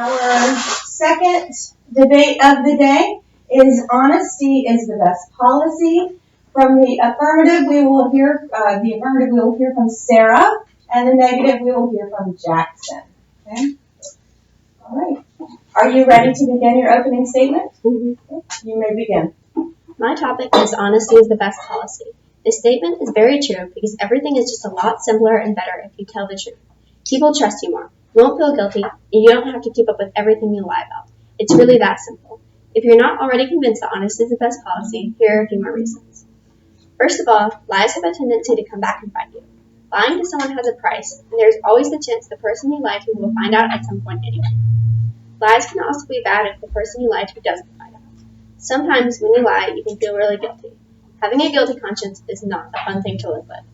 Our second debate of the day is honesty is the best policy. From the affirmative, we will hear from Sarah, and the negative, we will hear from Jackson. Okay. All right. Are you ready to begin your opening statement? Mm-hmm. You may begin. My topic is honesty is the best policy. This statement is very true because everything is just a lot simpler and better if you tell the truth. People trust you more. You won't feel guilty, and you don't have to keep up with everything you lie about. It's really that simple. If you're not already convinced that honesty is the best policy, here are a few more reasons. First of all, lies have a tendency to come back and bite you. Lying to someone has a price, and there's always the chance the person you lie to will find out at some point anyway. Lies can also be bad if the person you lie to doesn't find out. Sometimes when you lie, you can feel really guilty. Having a guilty conscience is not a fun thing to live with.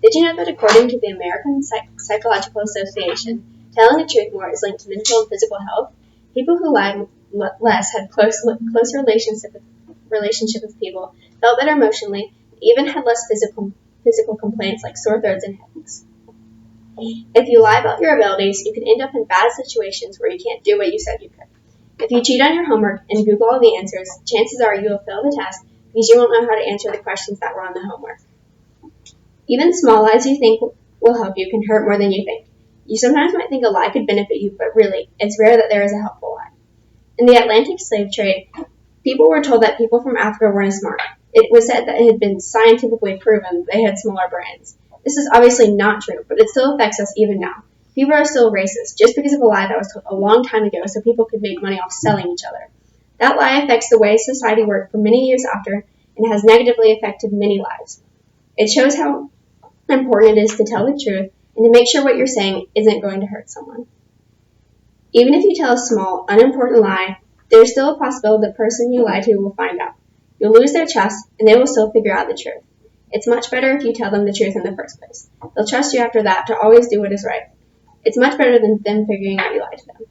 Did you know that according to the American Psychological Association, telling the truth more is linked to mental and physical health? People who lied less had close relationship with people, felt better emotionally, and even had less physical complaints like sore throats and headaches. If you lie about your abilities, you can end up in bad situations where you can't do what you said you could. If you cheat on your homework and Google all the answers, chances are you will fail the test because you won't know how to answer the questions that were on the homework. Even small lies you think will help you can hurt more than you think. You sometimes might think a lie could benefit you, but really, it's rare that there is a helpful lie. In the Atlantic slave trade, people were told that people from Africa weren't as smart. It was said that it had been scientifically proven they had smaller brains. This is obviously not true, but it still affects us even now. People are still racist just because of a lie that was told a long time ago so people could make money off selling each other. That lie affects the way society worked for many years after and has negatively affected many lives. It shows how important it is to tell the truth and to make sure what you're saying isn't going to hurt someone. Even if you tell a small, unimportant lie, there's still a possibility the person you lie to will find out. You'll lose their trust, and they will still figure out the truth. It's much better if you tell them the truth in the first place. They'll trust you after that to always do what is right. It's much better than them figuring out you lied to them.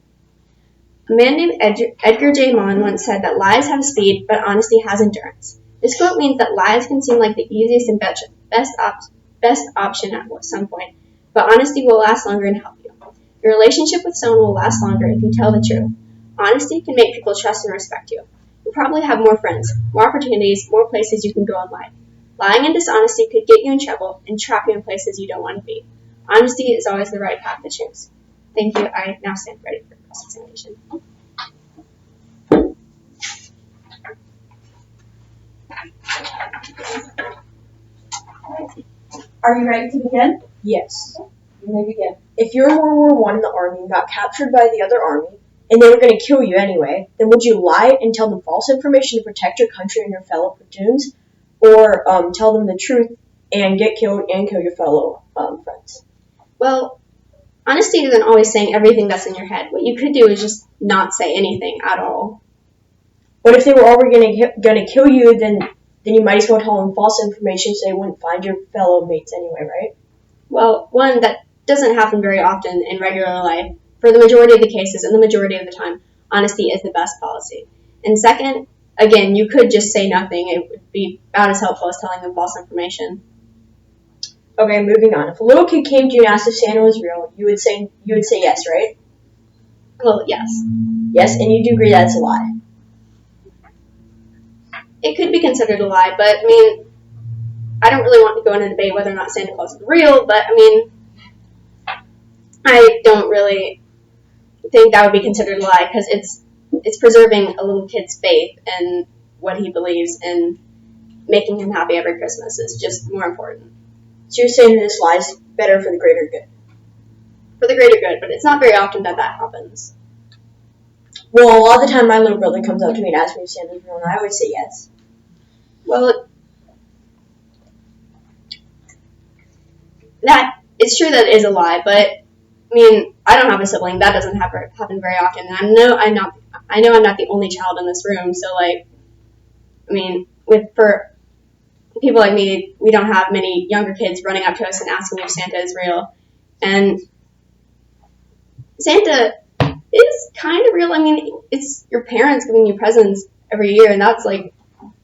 A man named Edgar J. Mon once said that lies have speed, but honesty has endurance. This quote means that lies can seem like the easiest and best option at some point, but honesty will last longer and help you. Your relationship with someone will last longer if you tell the truth. Honesty can make people trust and respect you. You'll probably have more friends, more opportunities, more places you can go in life. Lying and dishonesty could get you in trouble and trap you in places you don't want to be. Honesty is always the right path to choose. Thank you. I now stand ready for cross-examination. Are you ready to begin? Yes. You may begin. If you're in World War I in the Army and got captured by the other army, and they were going to kill you anyway, then would you lie and tell them false information to protect your country and your fellow platoons, or tell them the truth and get killed and kill your fellow friends? Well, honesty isn't always saying everything that's in your head. What you could do is just not say anything at all. But if they were already going to kill you, then you might as well tell them false information so they wouldn't find your fellow mates anyway, right? Well, one, that doesn't happen very often in regular life. For the majority of the cases and the majority of the time, honesty is the best policy. And second, again, you could just say nothing. It would be about as helpful as telling them false information. Okay, moving on. If a little kid came to you and asked if Santa was real, you would say yes, right? Well, yes. Yes, and you do agree that's a lie. It could be considered a lie, but I mean, I don't really want to go into a debate whether or not Santa Claus is real, but I mean, I don't really think that would be considered a lie because it's preserving a little kid's faith and what he believes and making him happy every Christmas is just more important. So you're saying this lie is better for the greater good? For the greater good, but it's not very often that happens. Well, a lot of the time my little brother comes up to me and asks me if Santa's real, and I would say yes. Well, it's true that it is a lie, but I mean, I don't have a sibling. That doesn't happen very often, and I know I'm not the only child in this room. So, like, I mean, for people like me, we don't have many younger kids running up to us and asking if Santa is real, and Santa is kind of real. I mean, it's your parents giving you presents every year, and that's like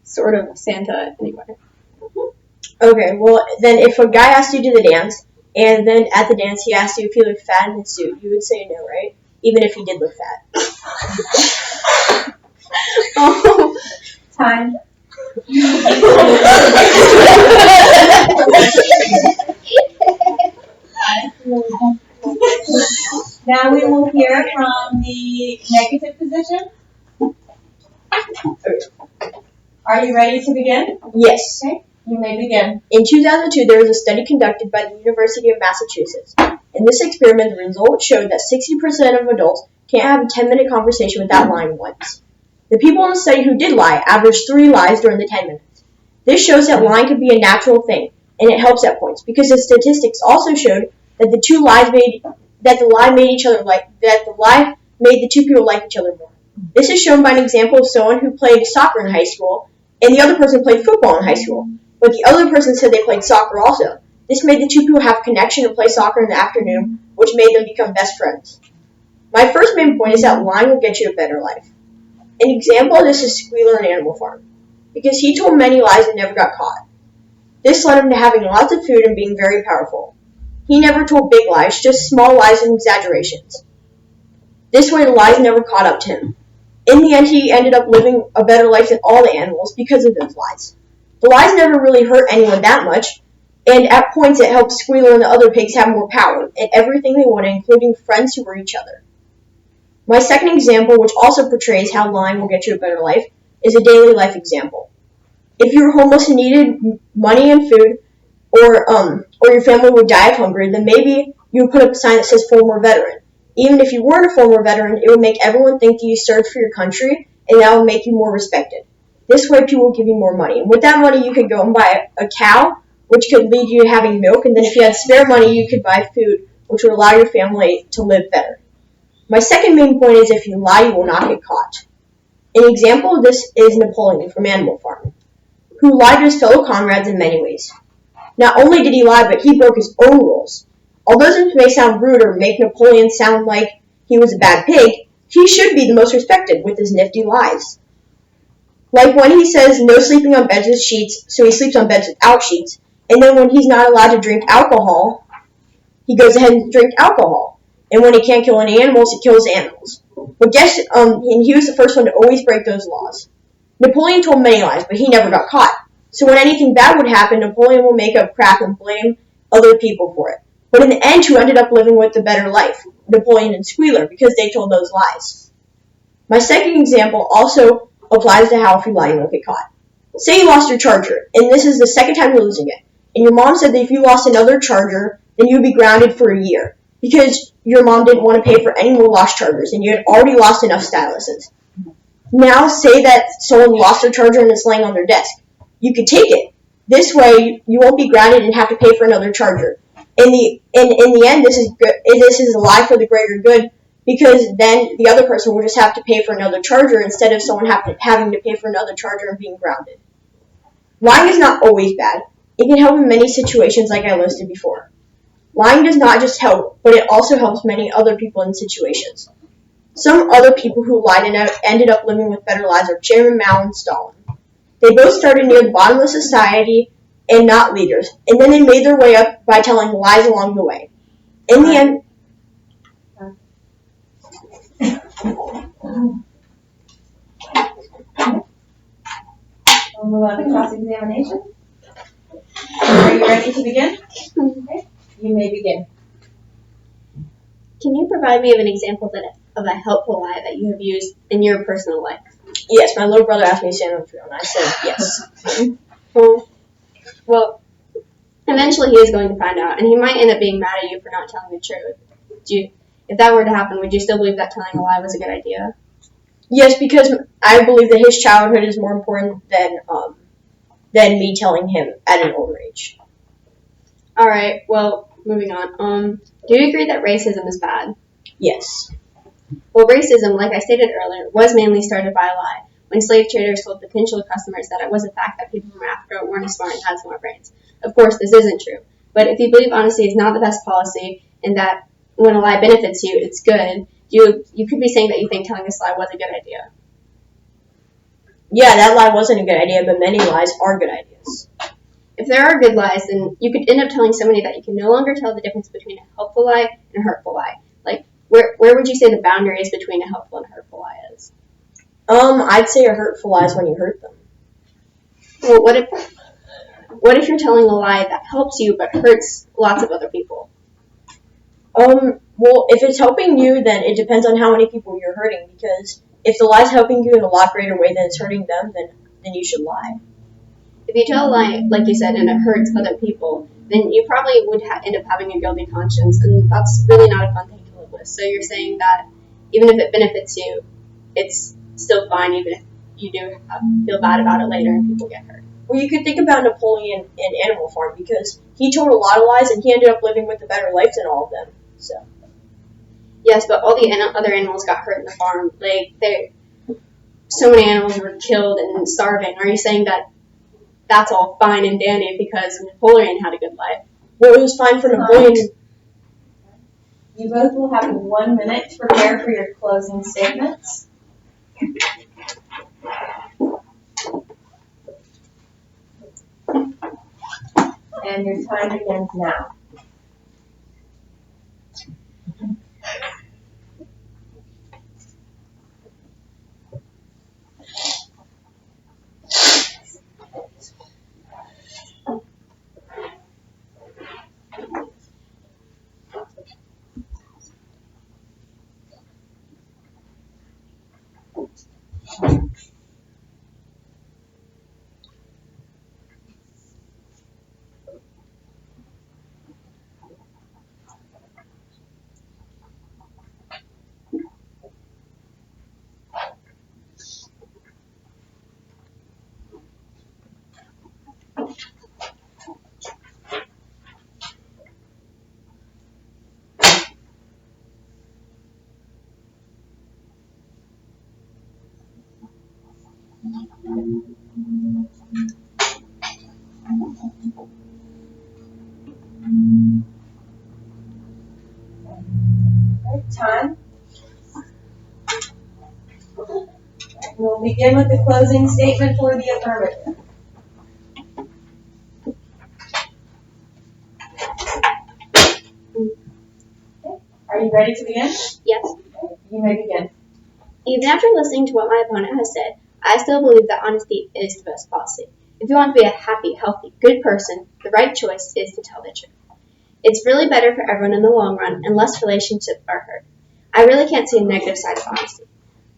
sort of Santa anyway. Okay, well, then if a guy asked you to do the dance, and then at the dance he asked you if you looked fat in his suit, you would say no, right? even if he did look fat. Oh. Time. Now we will hear from the negative position. Are you ready to begin? Yes. Okay, you may begin. In 2002, there was a study conducted by the University of Massachusetts. In this experiment, the results showed that 60% of adults can't have a 10-minute conversation without lying once. The people in the study who did lie averaged 3 lies during the 10 minutes. This shows that lying can be a natural thing, and it helps at points, because the statistics also showed that the lie made the two people like each other more. This is shown by an example of someone who played soccer in high school, and the other person played football in high school, but the other person said they played soccer also. This made the two people have a connection to play soccer in the afternoon, which made them become best friends. My first main point is that lying will get you a better life. An example of this is Squealer in Animal Farm, because he told many lies and never got caught. This led him to having lots of food and being very powerful. He never told big lies, just small lies and exaggerations. This way the lies never caught up to him. In the end, he ended up living a better life than all the animals because of those lies. The lies never really hurt anyone that much, and at points it helped Squealer and the other pigs have more power and everything they wanted, including friends who were each other. My second example, which also portrays how lying will get you a better life, is a daily life example. If you were homeless and needed money and food, or your family would die of hunger, then maybe you would put up a sign that says former veteran. Even if you weren't a former veteran, it would make everyone think that you served for your country, and that would make you more respected. This way people will give you more money. And with that money, you could go and buy a cow, which could lead you to having milk, and then if you had spare money, you could buy food, which would allow your family to live better. My second main point is if you lie, you will not get caught. An example of this is Napoleon from Animal Farm, who lied to his fellow comrades in many ways. Not only did he lie, but he broke his own rules. Although this may sound rude or make Napoleon sound like he was a bad pig, he should be the most respected with his nifty lies. Like when he says no sleeping on beds with sheets, so he sleeps on beds without sheets, and then when he's not allowed to drink alcohol, he goes ahead and drinks alcohol. And when he can't kill any animals, he kills animals. But and he was the first one to always break those laws. Napoleon told many lies, but he never got caught. So when anything bad would happen, Napoleon will make up crap and blame other people for it. But in the end, who ended up living with the better life? Napoleon and Squealer, because they told those lies. My second example also applies to how if you lie, you won't get caught. Say you lost your charger, and this is the second time you're losing it. And your mom said that if you lost another charger, then you'd be grounded for a year, because your mom didn't want to pay for any more lost chargers, and you had already lost enough styluses. Now say that someone lost their charger and it's laying on their desk. You could take it. This way, you won't be grounded and have to pay for another charger. In the end, this is a lie for the greater good, because then the other person will just have to pay for another charger instead of someone having to pay for another charger and being grounded. Lying is not always bad. It can help in many situations like I listed before. Lying does not just help, but it also helps many other people in situations. Some other people who lied and ended up living with better lives are Chairman Mao and Stalin. They both started near the bottom of society and not leaders, and then they made their way up by telling lies along the way. In the end, We'll move on to cross-examination. Are you ready to begin? Okay. You may begin. Can you provide me with an example of a helpful lie that you have used in your personal life? yes, my little brother asked me to stand on the field, and I said yes. Well, eventually he is going to find out, and he might end up being mad at you for not telling the truth. If that were to happen, would you still believe that telling a lie was a good idea? Yes, because I believe that his childhood is more important than me telling him at an older age. Alright, well, moving on. Do you agree that racism is bad? Yes. Well, racism, like I stated earlier, was mainly started by a lie, when slave traders told potential customers that it was a fact that people from Africa weren't as smart and had smart brains. Of course, this isn't true, but if you believe honesty is not the best policy, and that when a lie benefits you, it's good, you could be saying that you think telling this lie was a good idea. Yeah, that lie wasn't a good idea, but many lies are good ideas. If there are good lies, then you could end up telling somebody that you can no longer tell the difference between a helpful lie and a hurtful lie. Like, Where would you say the boundary is between a helpful and hurtful lie is? I'd say a hurtful lie is when you hurt them. Well, what if you're telling a lie that helps you but hurts lots of other people? Well, if it's helping you, then it depends on how many people you're hurting, because if the lie's helping you in a lot greater way than it's hurting them, then you should lie. If you tell a lie, like you said, and it hurts other people, then you probably would end up having a guilty conscience, and that's really not a fun thing to live with. So you're saying that even if it benefits you, it's still fine, even if you do feel bad about it later and people get hurt. Well, you could think about Napoleon in Animal Farm, because he told a lot of lies and he ended up living with a better life than all of them. So. Yes, but all the other animals got hurt in the farm. So many animals were killed and starving. Are you saying that that's all fine and dandy because Napoleon had a good life? Well, it was fine for Napoleon. You both will have 1 minute to prepare for your closing statements. And your time begins now. Time. We'll begin with the closing statement for the affirmative. Okay. Are you ready to begin? Yes. You may begin. Even after listening to what my opponent has said, I still believe that honesty is the best policy. If you want to be a happy, healthy, good person, the right choice is to tell the truth. It's really better for everyone in the long run, and less relationships are hurt. I really can't see a negative side of honesty.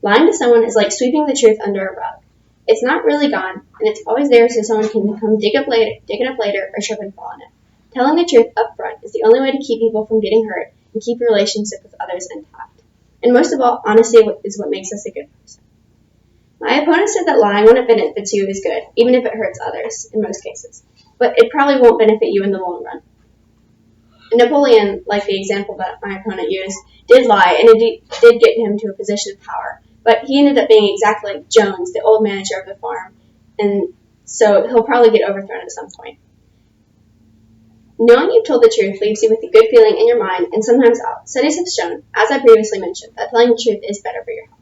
Lying to someone is like sweeping the truth under a rug. It's not really gone, and it's always there so someone can come dig it up later or trip and fall on it. Telling the truth up front is the only way to keep people from getting hurt and keep your relationship with others intact. And most of all, honesty is what makes us a good person. My opponent said that lying when it benefits you is good, even if it hurts others, in most cases. But it probably won't benefit you in the long run. Napoleon, like the example that my opponent used, did lie, and it did get him to a position of power. But he ended up being exactly like Jones, the old manager of the farm, and so he'll probably get overthrown at some point. Knowing you've told the truth leaves you with a good feeling in your mind, and sometimes studies have shown, as I previously mentioned, that telling the truth is better for your health.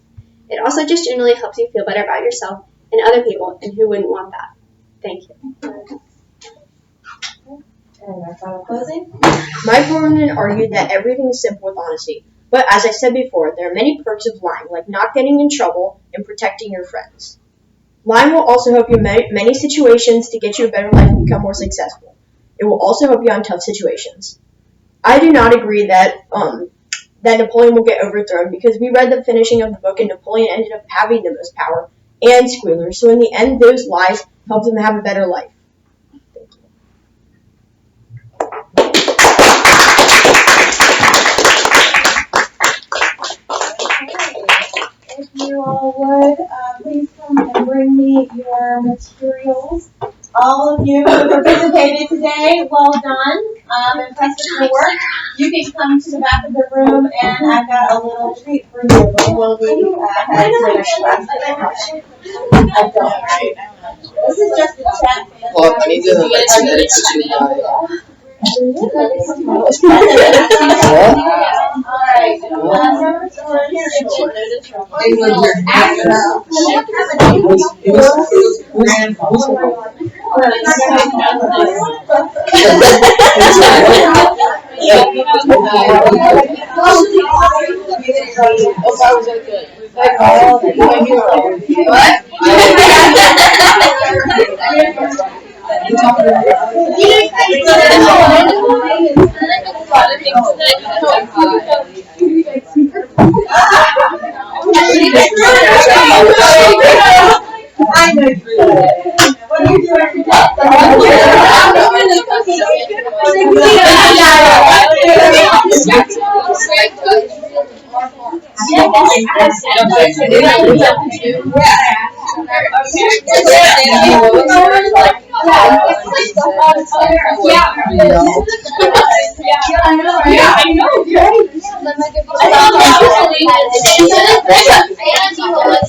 It also just generally helps you feel better about yourself and other people, and who wouldn't want that? Thank you. And our final closing. My opponent argued that everything is simple with honesty. But as I said before, there are many perks of lying, like not getting in trouble and protecting your friends. Lying will also help you in many situations to get you a better life and become more successful. It will also help you on tough situations. I do not agree that Napoleon will get overthrown, because we read the finishing of the book and Napoleon ended up having the most power and Squealer. So in the end, those lies helped him have a better life. If you all would, please come and bring me your materials. All of you who participated today, well done. Impressive work. You can come to the back of the room, and I've got a little treat for you before we head to the next class. I don't. This is just a check. Well, I need to send it to my... I know you would. What are you doing? Yeah.